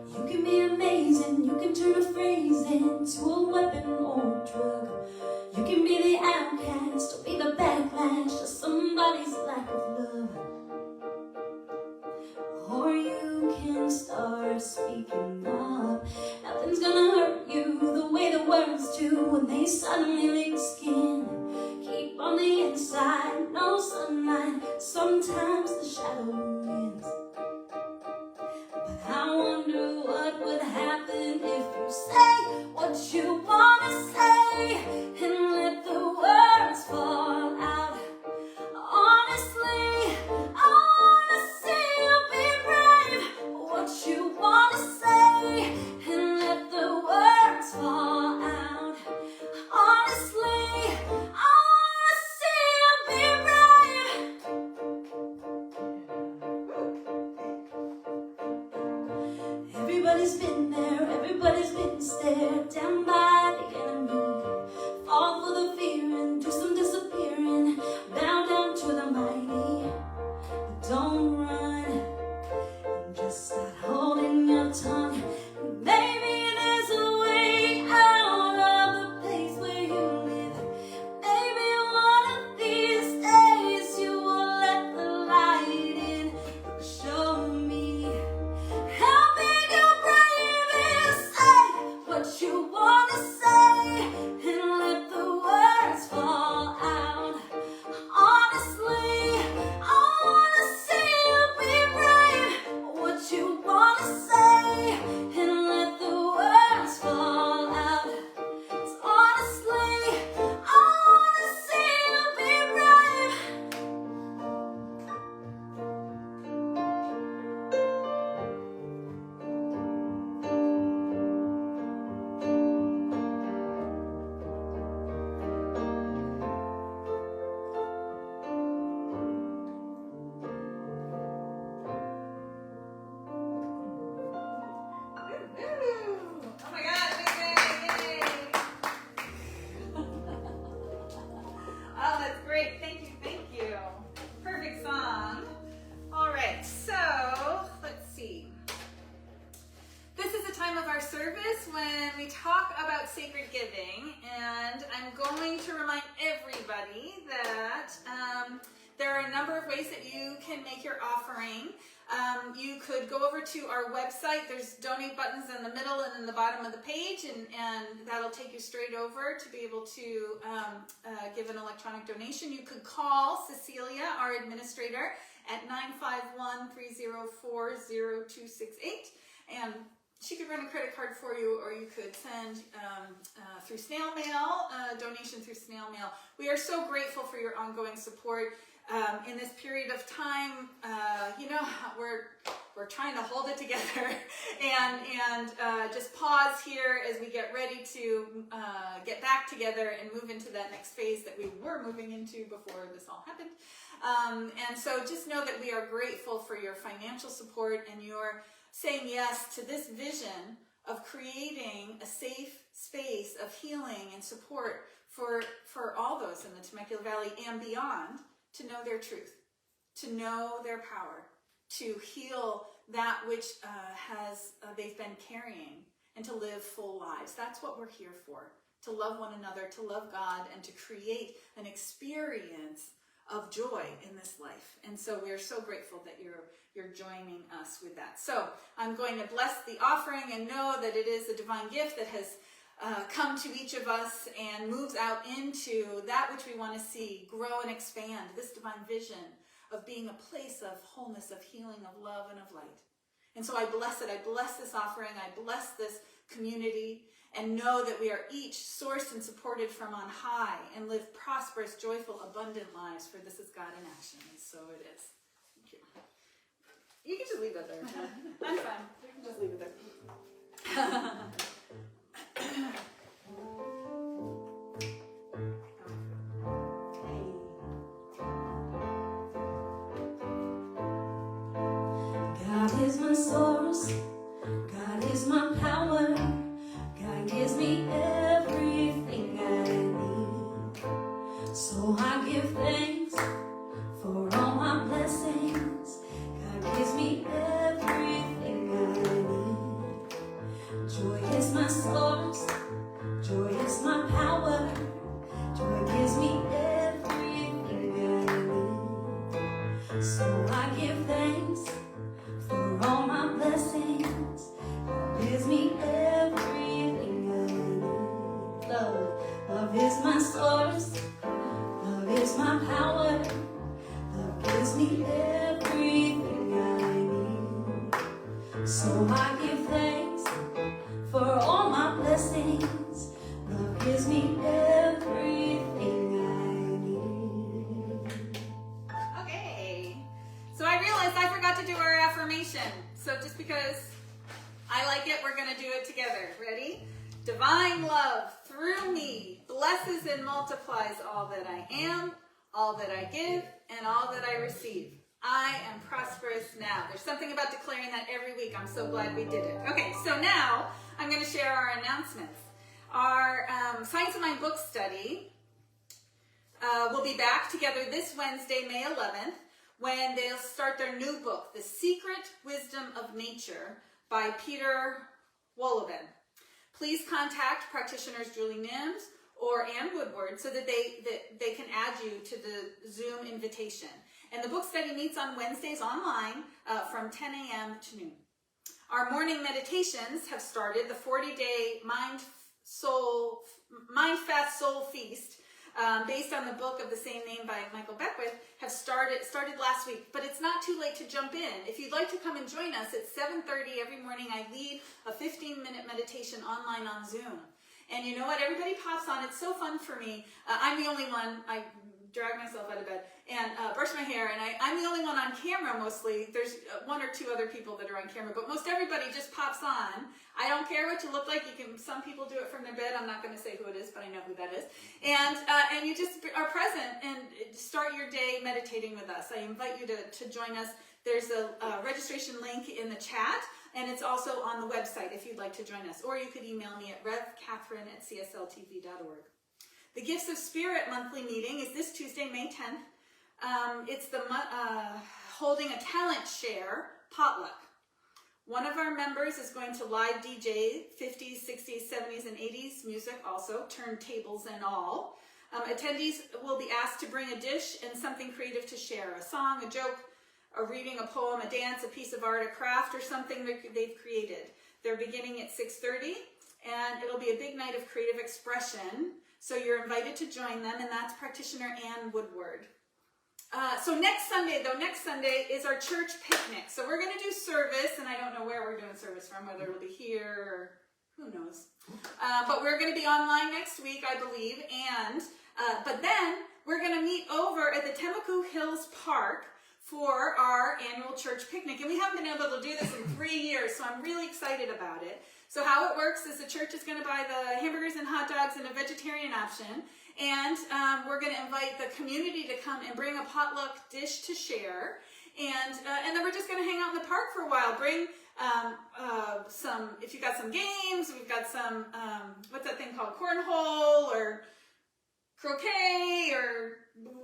You can be amazing, you can turn a phrase into a weapon or a drug. You can be the outcast or be the backlash of somebody's lack of love. Or you can start speaking up. Nothing's gonna hurt you the way the words do when they suddenly leak skin. Keep on the inside, no sunlight, sometimes the shadow wins. I wonder what would happen if you say what you want to say and let the words fall out. Honestly, I want to see you be brave. What you want to say and let the words fall out. Honestly, I want to see you be brave. Everybody's been there, everybody's been stared down by the enemy. Fall for the fear and do some disappearing. Bow down to the mighty, but don't run. Just start holding your tongue. Maybe there's a way out of the place where you live. Maybe one of these days you will let the light in. Show me how big your brave is. Say what you want to say and let the words fall out. Honestly, I want to see you be brave. What you want to say and let the words fall out. 'Cause honestly, I want to see you be brave. Woo! Oh my God, amazing! Yay! Oh, that's great. Thank you, thank you. Perfect song. All right, so let's see. This is a time of our service when we talk about sacred giving, and I'm going to remind everybody that there are a number of ways that you can make your offering. You could go over to our website. There's donate buttons in the middle and in the bottom of the page, and that'll take you straight over to be able to give an electronic donation. You could call Cecilia, our administrator, at 951-304-0268 and she could run a credit card for you, or you could send through snail mail, donation through snail mail. We are so grateful for your ongoing support in this period of time. You know, we're trying to hold it together and just pause here as we get ready to get back together and move into that next phase that we were moving into before this all happened. And so just know that we are grateful for your financial support and your saying yes to this vision of creating a safe space of healing and support for all those in the Temecula Valley and beyond, to know their truth, to know their power, to heal that which they've been carrying, and to live full lives. That's what we're here for, to love one another, to love God, and to create an experience of joy in this life. And so we are so grateful that you're joining us with that. So I'm going to bless the offering and know that it is a divine gift that has come to each of us and moves out into that which we want to see grow and expand, this divine vision of being a place of wholeness, of healing, of love, and of light. And so I bless it. I bless this offering. I bless this community, and know that we are each sourced and supported from on high and live prosperous, joyful, abundant lives, for this is God in action. And so it is. Thank you. You can just leave that there. I'm fine. You can just leave it there. God is my source, God is my power, God gives me everything I need. So I give thanks for all my blessings, God gives me everything I need. Joy is my source, joy is my power, joy gives me everything I need. So I give thanks for all my blessings, God gives me everything I need. Love is my source, love is my power, love gives me everything I need. So I give thanks for all my blessings, love gives me everything I need. Okay. So I realized I forgot to do our affirmation. So just because I like it, we're going to do it together. Ready? Divine love through me blesses and multiplies all that I am, all that I give, and all that I receive. I am prosperous now. There's something about declaring that every week. I'm so glad we did it. Okay, so now I'm going to share our announcements. Our Science of Mind book study will be back together this Wednesday, May 11th, when they'll start their new book, The Secret Wisdom of Nature by Peter Wolleben. Please contact practitioners Julie Nims or Ann Woodward so that they can add you to the Zoom invitation. And the book study meets on Wednesdays online from 10 a.m. to noon. Our morning meditations have started. The 40-day Mind Fast Soul Feast, based on the book of the same name by Michael Beckwith, have started last week, but it's not too late to jump in. If you'd like to come and join us at 7:30 every morning, I lead a 15-minute meditation online on Zoom. And you know what? Everybody pops on. It's so fun for me. I'm the only one. I drag myself out of bed and brush my hair, and I'm the only one on camera mostly. There's one or two other people that are on camera, but most everybody just pops on. I don't care what you look like. Some people do it from their bed. I'm not going to say who it is, but I know who that is. And you just are present and start your day meditating with us. I invite you to join us. There's a registration link in the chat, and it's also on the website if you'd like to join us. Or you could email me at revkatherine@csltv.org. The Gifts of Spirit monthly meeting is this Tuesday, May 10th. It's the holding a talent share potluck. One of our members is going to live DJ 50s, 60s, 70s, and 80s music also, turntables and all. Attendees will be asked to bring a dish and something creative to share, a song, a joke, a reading, a poem, a dance, a piece of art, a craft, or something that they've created. They're beginning at 6:30, and it'll be a big night of creative expression. So you're invited to join them, and that's practitioner Ann Woodward. So next Sunday is our church picnic. So we're going to do service, and I don't know where we're doing service from, whether it'll be here or who knows. But we're going to be online next week, I believe. And but then we're going to meet over at the Temecou Hills Park for our annual church picnic. And we haven't been able to do this in 3 years, so I'm really excited about it. So how it works is the church is going to buy the hamburgers and hot dogs and a vegetarian option. And we're going to invite the community to come and bring a potluck dish to share. And then we're just going to hang out in the park for a while. Bring some, if you've got some games, we've got some, what's that thing called? Cornhole or croquet or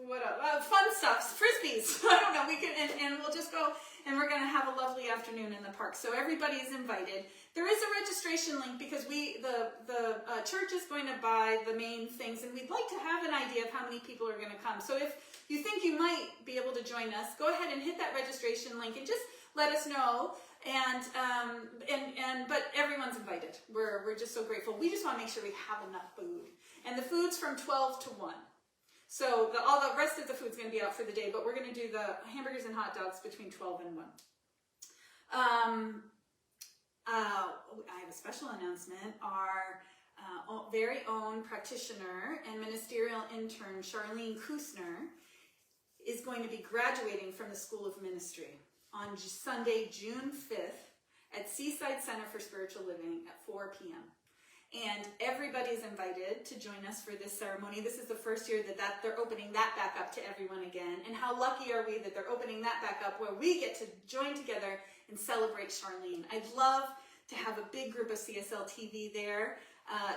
what fun stuff, frisbees. I don't know. We can, and we'll just go, and we're going to have a lovely afternoon in the park. So everybody is invited. There is a registration link because the church is going to buy the main things, and we'd like to have an idea of how many people are going to come. So if you think you might be able to join us, go ahead and hit that registration link and just let us know. But everyone's invited. We're just so grateful. We just want to make sure we have enough food, and the food's from 12 to 1. So all the rest of the food's going to be out for the day, but we're going to do the hamburgers and hot dogs between 12 and 1. I have a special announcement. Our very own practitioner and ministerial intern, Charlene Kusner, is going to be graduating from the School of Ministry on Sunday, June 5th at Seaside Center for Spiritual Living at 4 p.m. And everybody's invited to join us for this ceremony. This is the first year that they're opening that back up to everyone again. And how lucky are we that they're opening that back up where we get to join together and celebrate Charlene. I'd love to have a big group of CSL TV there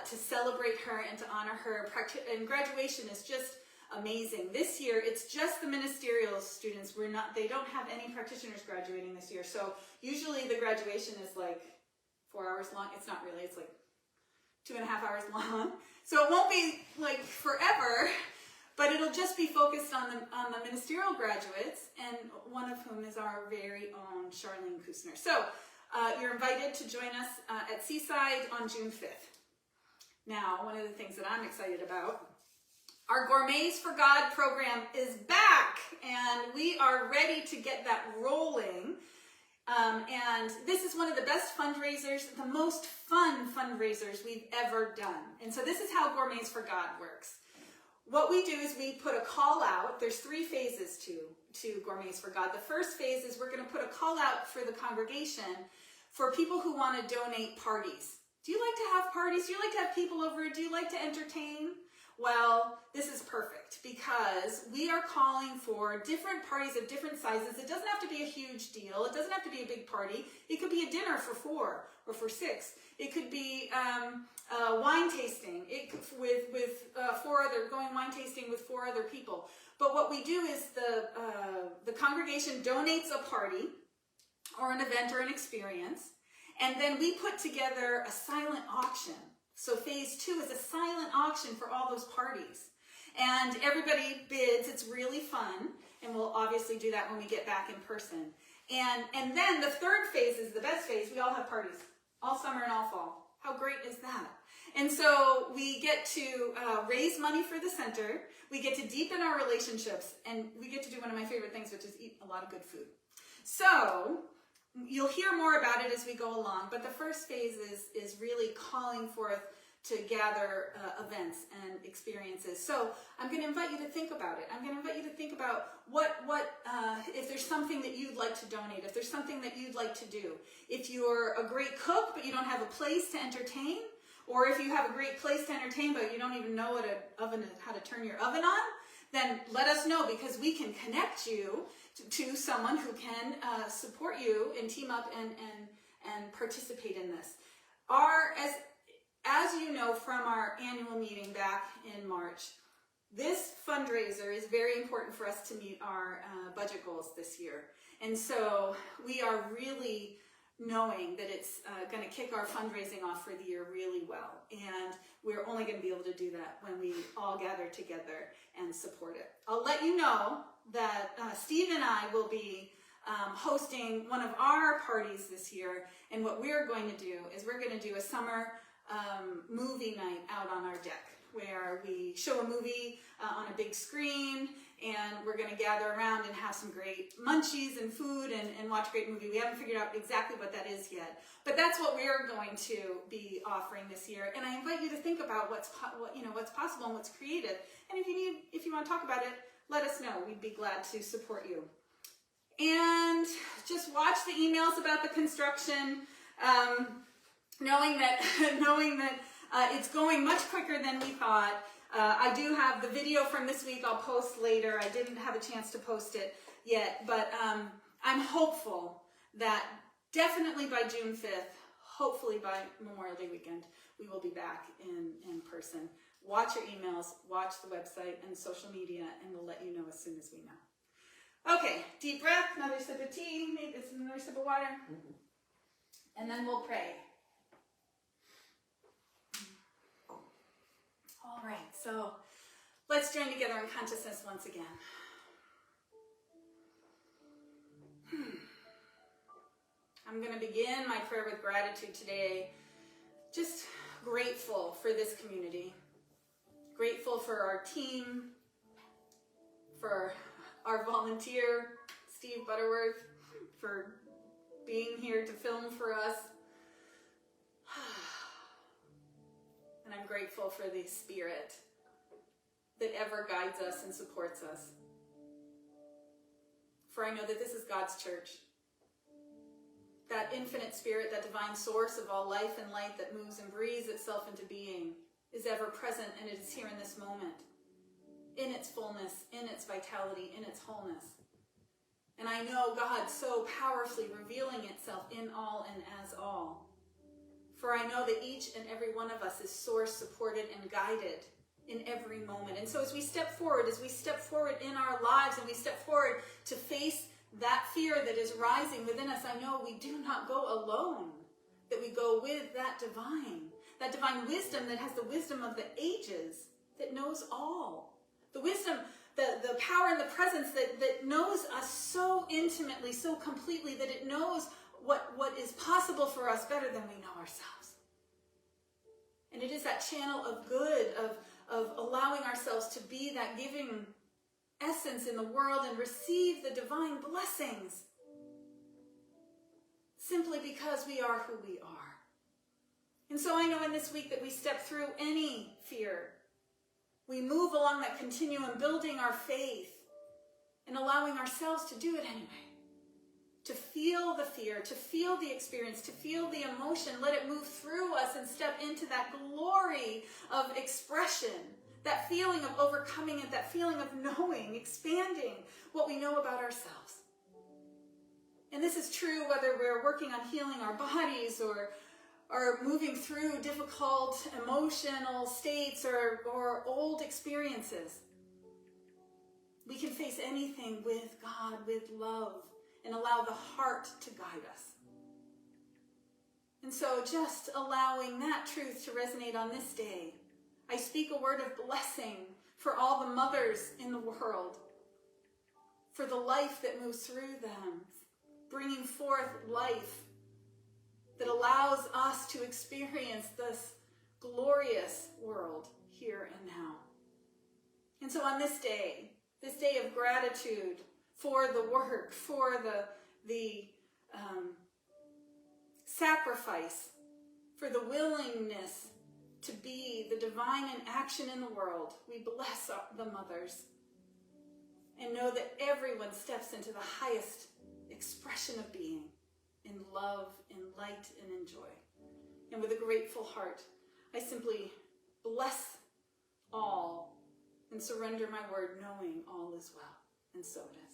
to celebrate her and to honor her. And graduation is just amazing. This year, it's just the ministerial students. They don't have any practitioners graduating this year. So usually the graduation is like 4 hours long. It's not really, it's like 2.5 hours long. So it won't be like forever, but it'll just be focused on the ministerial graduates, and one of whom is our very own Charlene Kusner. So you're invited to join us at Seaside on June 5th. Now, one of the things that I'm excited about, our Gourmets for God program is back, and we are ready to get that rolling. And this is one of the best fundraisers, the most fun fundraisers we've ever done. And so this is how Gourmets for God works. What we do is we put a call out. There's 3 phases to Gourmets for God. The first phase is we're going to put a call out for the congregation for people who want to donate parties. Do you like to have parties? Do you like to have people over? Do you like to entertain? Well, this is perfect because we are calling for different parties of different sizes. It doesn't have to be a huge deal. It doesn't have to be a big party. It could be a dinner for 4 or for 6. It could be wine tasting going wine tasting with 4 other people. But what we do is the congregation donates a party or an event or an experience, and then we put together a silent auction. So phase 2 is a silent auction for all those parties. And everybody bids. It's really fun. And we'll obviously do that when we get back in person. And then the third phase is the best phase. We all have parties all summer and all fall. How great is that? And so we get to raise money for the center. We get to deepen our relationships. And we get to do one of my favorite things, which is eat a lot of good food. So you'll hear more about it as we go along, but the first phase is really calling forth to gather events and experiences. So I'm going to invite you to think about it. I'm going to invite you to think about what if there's something that you'd like to donate, if there's something that you'd like to do. If you're a great cook, but you don't have a place to entertain, or if you have a great place to entertain, but you don't even know how to turn your oven on, then let us know, because we can connect you to someone who can support you and team up and participate in this. As you know from our annual meeting back in March, this fundraiser is very important for us to meet our budget goals this year. And so we are really knowing that it's going to kick our fundraising off for the year really well. And we're only going to be able to do that when we all gather together and support it. I'll let you know that Steve and I will be hosting one of our parties this year. And what we're going to do is we're going to do a summer movie night out on our deck, where we show a movie on a big screen, and we're going to gather around and have some great munchies and food and watch a great movie. We haven't figured out exactly what that is yet, but that's what we're going to be offering this year. And I invite you to think about what's possible and what's creative. And if you want to talk about it, let us know. We'd be glad to support you. And just watch the emails about the construction, knowing that it's going much quicker than we thought. I do have the video from this week I'll post later. I didn't have a chance to post it yet, but I'm hopeful that definitely by June 5th, hopefully by Memorial Day weekend, we will be back in person. Watch your emails, watch the website and social media, and we'll let you know as soon as we know. Okay, deep breath, another sip of tea, maybe it's another sip of water, and then we'll pray. All right, so let's join together in consciousness once again. I'm going to begin my prayer with gratitude today. Just grateful for this community. Grateful for our team, for our volunteer, Steve Butterworth, for being here to film for us. And I'm grateful for the Spirit that ever guides us and supports us. For I know that this is God's church. That infinite Spirit, that divine source of all life and light that moves and breathes itself into being is ever present, and it is here in this moment, in its fullness, in its vitality, in its wholeness. And I know God so powerfully revealing itself in all and as all. For I know that each and every one of us is source supported and guided in every moment. And so as we step forward in our lives, and we step forward to face that fear that is rising within us, I know we do not go alone, that we go with that divine wisdom that has the wisdom of the ages, that knows all. The wisdom, the power and the presence that knows us so intimately, so completely, that it knows what is possible for us better than we know ourselves. And it is that channel of good, of allowing ourselves to be that giving essence in the world and receive the divine blessings simply because we are who we are. And so I know in this week that we step through any fear. We move along that continuum, building our faith and allowing ourselves to do it anyway. To feel the fear, to feel the experience, to feel the emotion, let it move through us and step into that glory of expression, that feeling of overcoming it, that feeling of knowing, expanding what we know about ourselves. And this is true whether we're working on healing our bodies or moving through difficult emotional states or old experiences. We can face anything with God, with love, and allow the heart to guide us. And so just allowing that truth to resonate on this day, I speak a word of blessing for all the mothers in the world, for the life that moves through them, bringing forth life that allows us to experience this glorious world here and now. And so on this day of gratitude for the work, for the sacrifice, for the willingness to be the divine in action in the world, we bless the mothers and know that everyone steps into the highest expression of being in love, in light, and in joy. And with a grateful heart, I simply bless all and surrender my word, knowing all is well. And so it is.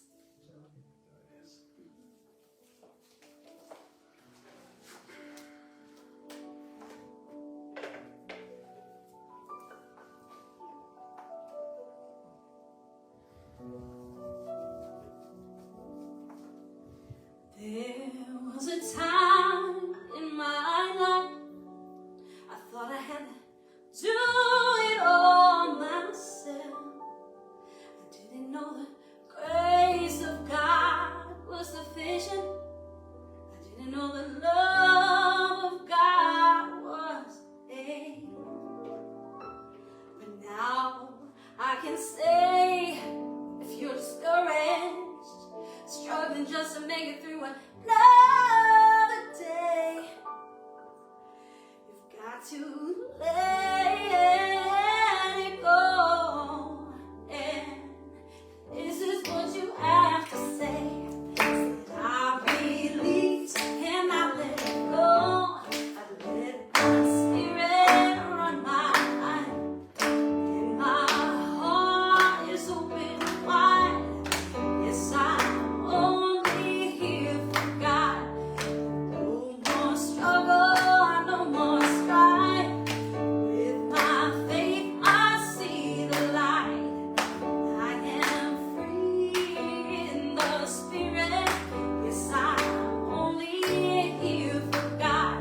There was a time in my life I thought I had to do it all myself. I didn't know the grace of God was sufficient. I didn't know the love of God was able. But now I can say, if just to make it through another day. You've got to let it go. And this is what you have to say. I release and I let it go. I let my spirit run my life. And my heart is open wide. Yes, I'm only here for God. No more struggle, no more strife. With my faith I see the light. I am free in the spirit. Yes, I'm only here for God.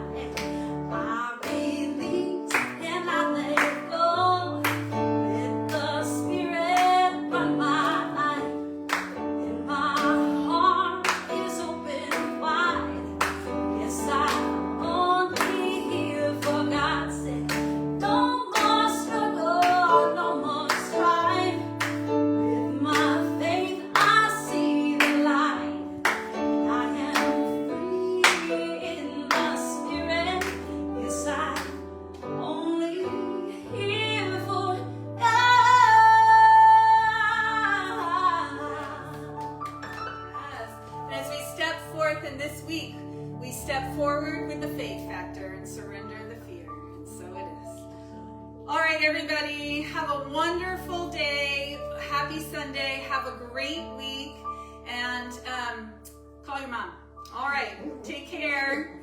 I release and I let go. Let the spirit run my life. And my heart is open wide. Yes, I'm only here for God. Said, no more struggle, no more strife. With my faith I see the light. I am free in the spirit. Yes, I'm only here for Yes. And as we step forth in this week, we step forward with the faith factor and surrender the fear. And so it is. All right, everybody, have a wonderful day. Happy Sunday. Have a great week. And call your mom. All right, take care.